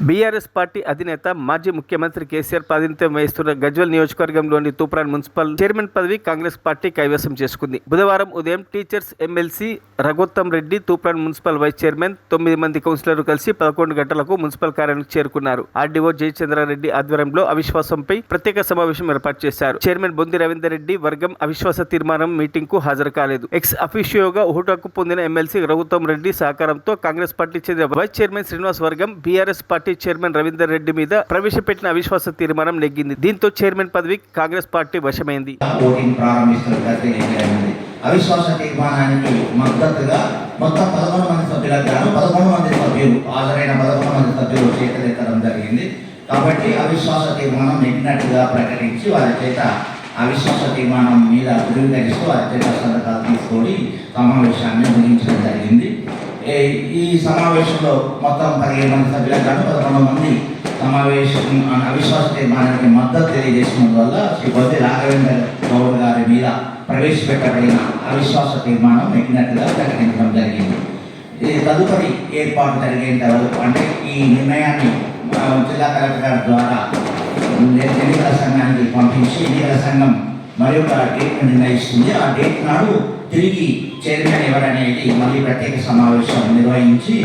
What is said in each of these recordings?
BRS party అధినేత మాజీ ముఖ్యమంత్రి కేసీఆర్ ప్రాతినిధ్యం వహిస్తున్న గజ్వేల్ నియోజకవర్గంలోని తూప్రాన్ మున్సిపల్ చైర్మన్ పదవి కాంగ్రెస్ పార్టీ కైవసం చేసుకుంది. బుధవారం ఉదయం teachers MLC Raghottam Reddy Toopran municipal vice chairman 9 మంది కౌన్సిలర్లు కలిసి 11 గంటలకు మున్సిపల్ కార్యాలయానికి చేరుకున్నారు. ఆర్డీఓ జయచంద్రారెడ్డి ఆధ్వర్యంలో అవిశ్వాసంపై ప్రత్యేక సమావేశం ఏర్పాటు చేశారు. చైర్మన్ బొంది రవీందర్ రెడ్డి వర్గం అవిశ్వాస తీర్మానం మీటింగ్ కు హాజరు కాలేదు. ఎక్స్ అఫీషియోగా హోదాకు పొందిన ఎమ్మెల్సీ రఘోత్తమ్ రెడ్డి సహకారంతో కాంగ్రెస్ పార్టీ చెందిన వైస్ చైర్మన్ శ్రీనివాస్ వర్గం BRS party chairman Ravinder Reddy మీద ప్రవేశపెట్టిన అవిశ్వాస తీర్మానం నెగ్గింది. దీంతో చైర్మన్ పదవి కాంగ్రెస్ పార్టీ వశమైంది. అవిశ్వాస తీర్మానానికి మద్దతుగా మొత్తం 11 మంది సభ్యులకు గాను 11 మంది సభ్యులు హాజరైన 11 మంది సభ్యులు చేతులెత్తడం జరిగింది. కాబట్టి అవిశ్వాస తీర్మానం నెగ్గినట్టుగా ప్రకటించి వారి చేత అవిశ్వాస తీర్మానం మీద ధృవీకరిస్తూ వారి చేత సంతకాలు తీసుకొని సమావేశాన్ని ముగించడం జరిగింది. ఈ సమావేశంలో మొత్తం 15 మంది సభ్యులకు గాను 11 మంది అవిశ్వాస తీర్మానానికి మద్దతు తెలియజేసినందువల్ల శ్రీ బొద్ది రాఘవేంద్ర గౌడ్ గారి మీద ప్రవేశపెట్టబడిన అవిశ్వాస తీర్మానం నెగ్గినట్టుగా ప్రకటించడం జరిగింది. ఇది తదుపరి ఏర్పాటు జరిగేంత వరకు అంటే ఈ నిర్ణయాన్ని జిల్లా కలెక్టర్ గారి ద్వారా ఎన్నికల సంఘానికి పంపించి ఎన్నికల సంఘం మరొక డేట్ నిర్ణయిస్తుంది. ఆ డేట్ నాడు తిరిగి చైర్మన్ ఎవరనేది మళ్ళీ ప్రత్యేక సమావేశం నిర్వహించి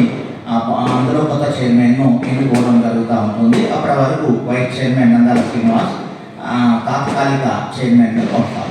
అందులో కొత్త చైర్మన్ను ఎన్నుకోవడం జరుగుతూ ఉంటుంది. అప్పటి వరకు వైస్ చైర్మన్ నందాల శ్రీనివాస్ తాత్కాలిక చైర్మన్గా కొనసాగుతారు.